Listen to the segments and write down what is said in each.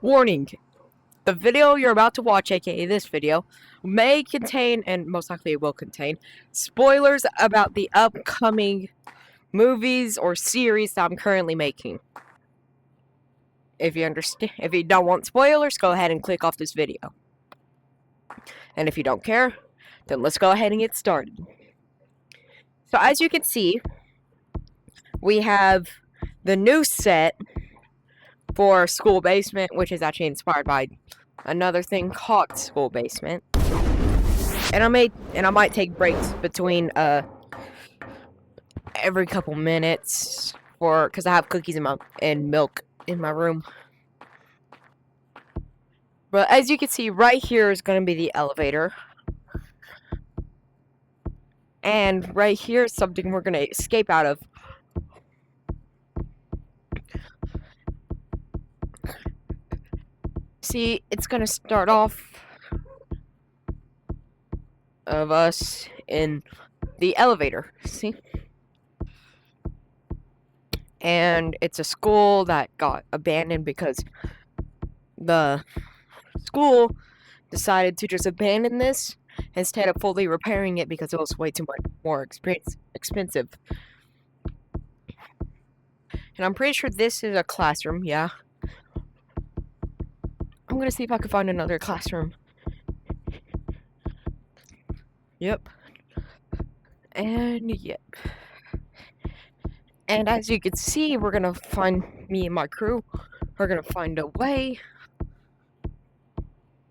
Warning, the video you're about to watch, aka this video, may contain, and most likely it will contain, spoilers about the upcoming movies or series that I'm currently making. If you don't want spoilers, go ahead and click off this video. And if you don't care, then let's go ahead and get started. So as you can see, we have the new set for School Basement, which is actually inspired by another thing called School Basement. And I might take breaks between every couple minutes because I have cookies and milk in my room. But as you can see, right here is going to be the elevator. And right here is something we're going to escape out of. See, it's going to start off of us in the elevator. See? And it's a school that got abandoned because the school decided to just abandon this instead of fully repairing it because it was way too much more expensive. And I'm pretty sure this is a classroom, yeah. I'm gonna see if I can find another classroom. Yep. And yep. And as you can see, we're gonna find me and my crew. We're gonna find a way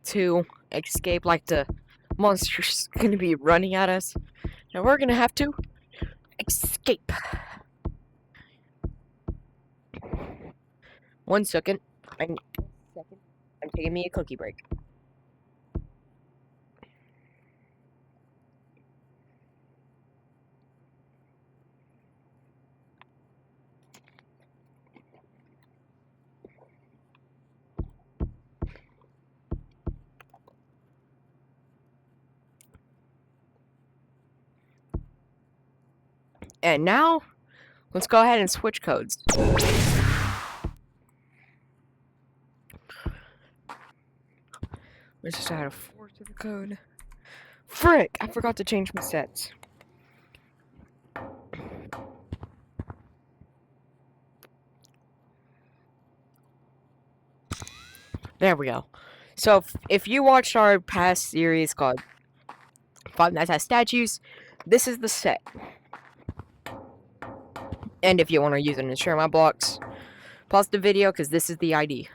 to escape, like the monster's gonna be running at us. And we're gonna have to escape. 1 second. I'm taking me a cookie break. And now, let's go ahead and switch codes. Let's just add a 4 to the code. Frick! I forgot to change my sets. There we go. So, if you watched our past series called Five Nights at Statues, this is the set. And if you want to use it in Share My Blocks, pause the video because this is the ID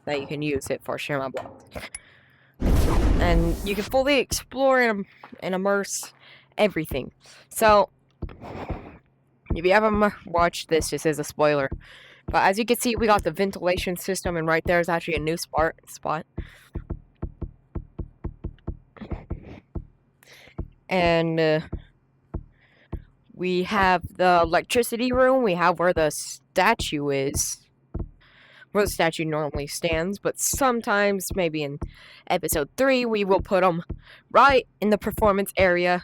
that you can use it for Share My Blocks. And you can fully explore and immerse everything. So, if you haven't watched this is a spoiler. But as you can see, we got the ventilation system, and right there is actually a new spot. And we have the electricity room. We have where the statue is. Where the statue normally stands. But sometimes, maybe in episode 3, we will put him right in the performance area.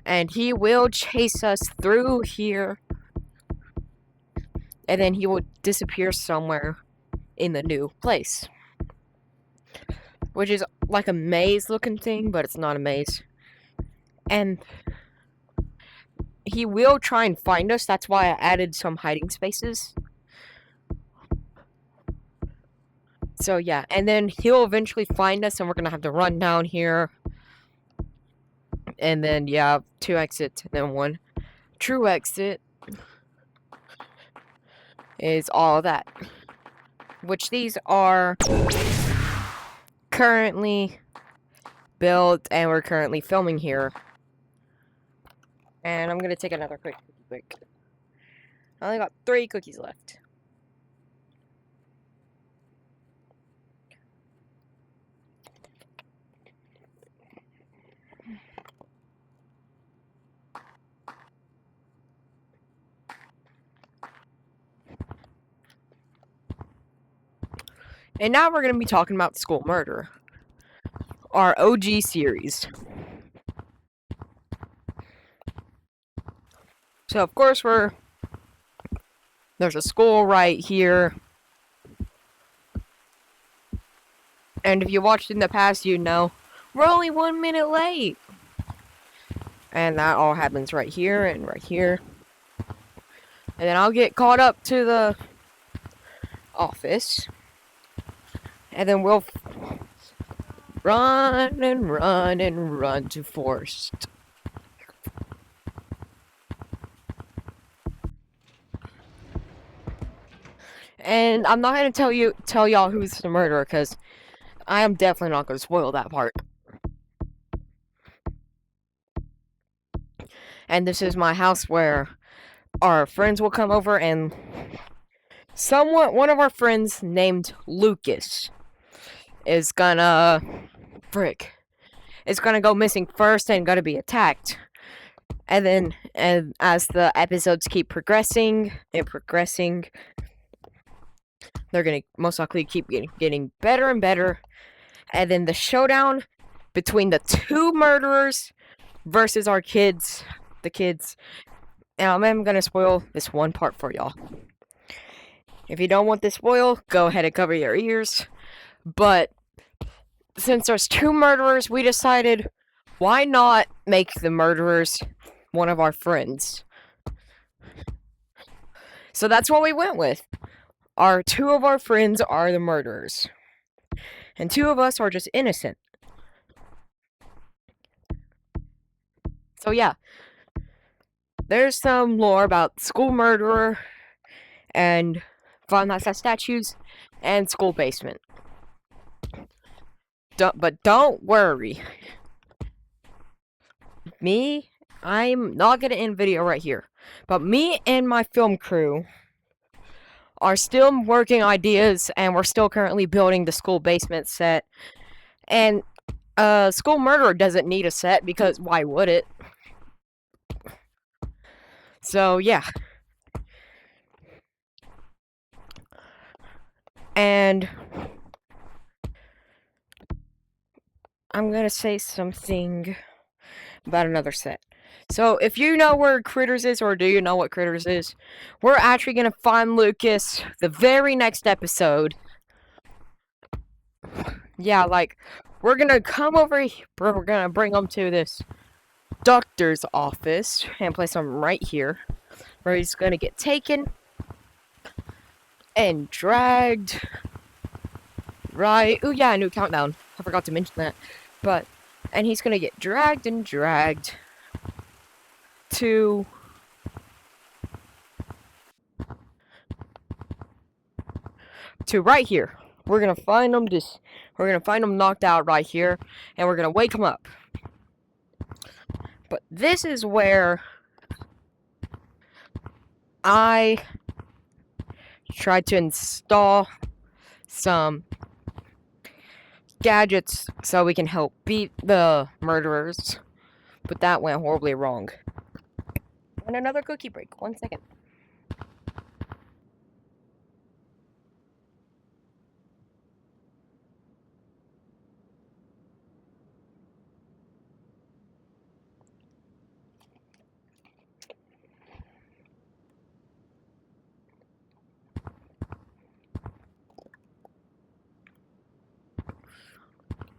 And he will chase us through here. And then he will disappear somewhere in the new place. Which is like a maze looking thing, but it's not a maze. And he will try and find us. That's why I added some hiding spaces. So yeah, and then he'll eventually find us, and we're gonna have to run down here. And then yeah, 2 exits, and then 1 true exit is all that. Which these are currently built, and we're currently filming here. And I'm gonna take another quick cookie break. I only got 3 cookies left. And now we're going to be talking about School Murder, our OG series. So, of course, there's a school right here. And if you watched in the past, you know we're only 1 minute late. And that all happens right here and right here. And then I'll get caught up to the office. And then we'll run and run and run to Forest. And I'm not gonna tell y'all who's the murderer, because I am definitely not gonna spoil that part. And this is my house where our friends will come over, and one of our friends named Lucas is gonna is gonna go missing first and gonna be attacked. And as the episodes keep progressing, they're gonna most likely keep getting better and better. And then the showdown between the two murderers versus the kids. And I'm gonna spoil this one part for y'all. If you don't want this spoil, go ahead and cover your ears. But since there's two murderers, we decided, why not make the murderers one of our friends? So that's what we went with. Two of our friends are the murderers. And two of us are just innocent. So yeah. There's some lore about school murderer and Five Nights at Statues and school basement. But don't worry. I'm not gonna end video right here. But me and my film crew are still working ideas, and we're still currently building the school basement set. And school murderer doesn't need a set, because why would it? So yeah. And I'm gonna say something about another set. So if you know where Critters is, or do you know what Critters is, we're actually gonna find Lucas the very next episode. Yeah, like, we're gonna come over here, we're gonna bring him to this doctor's office and place him right here, where he's gonna get taken and dragged. Right. Oh yeah, new countdown. I forgot to mention that. And he's gonna get dragged to right here. We're gonna find him knocked out right here, and we're gonna wake him up. But this is where I tried to install some gadgets so we can help beat the murderers, but that went horribly wrong. And another cookie break. 1 second.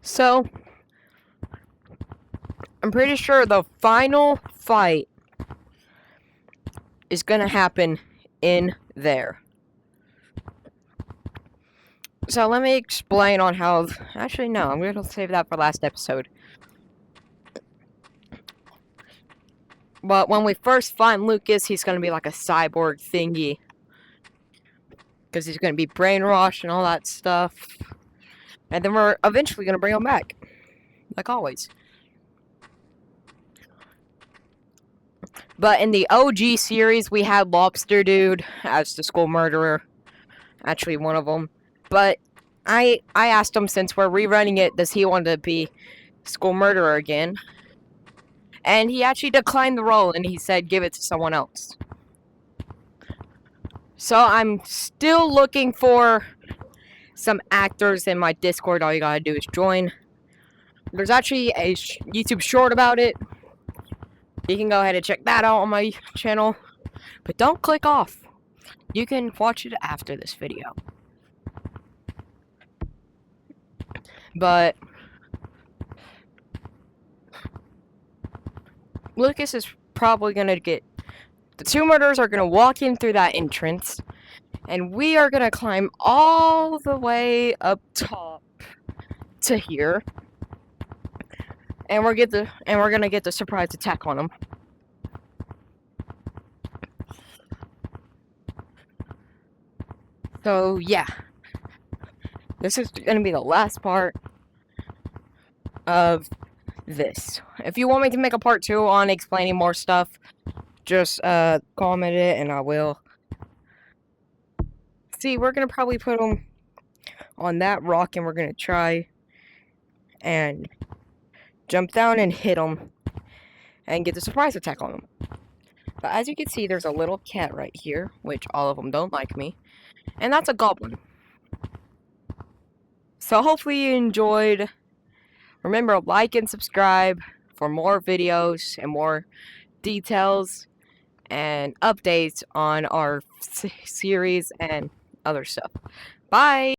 So, I'm pretty sure the final fight is gonna happen in there. So let me explain on how... Actually, no, I'm gonna save that for last episode. But when we first find Lucas, he's gonna be like a cyborg thingy. Because he's gonna be brainwashed and all that stuff. And then we're eventually gonna bring him back. Like always. But in the OG series, we had Lobster Dude as the school murderer. Actually, one of them. But I asked him, since we're rerunning it, does he want to be school murderer again? And he actually declined the role, and he said give it to someone else. So I'm still looking for some actors in my Discord. All you gotta do is join. There's actually a YouTube short about it. You can go ahead and check that out on my channel. But don't click off. You can watch it after this video. But Lucas is probably gonna get... The two murderers are gonna walk in through that entrance, and we are gonna climb all the way up top to here, and we're gonna get the surprise attack on them. So yeah, this is gonna be the last part of this. If you want me to make a part 2 on explaining more stuff, just comment it and I will. See, we're gonna probably put them on that rock, and we're gonna try and jump down and hit them and get the surprise attack on them. But as you can see, there's a little cat right here, which all of them don't like me, and that's a goblin. So hopefully you enjoyed. Remember, like and subscribe for more videos and more details and updates on our series and other stuff. Bye!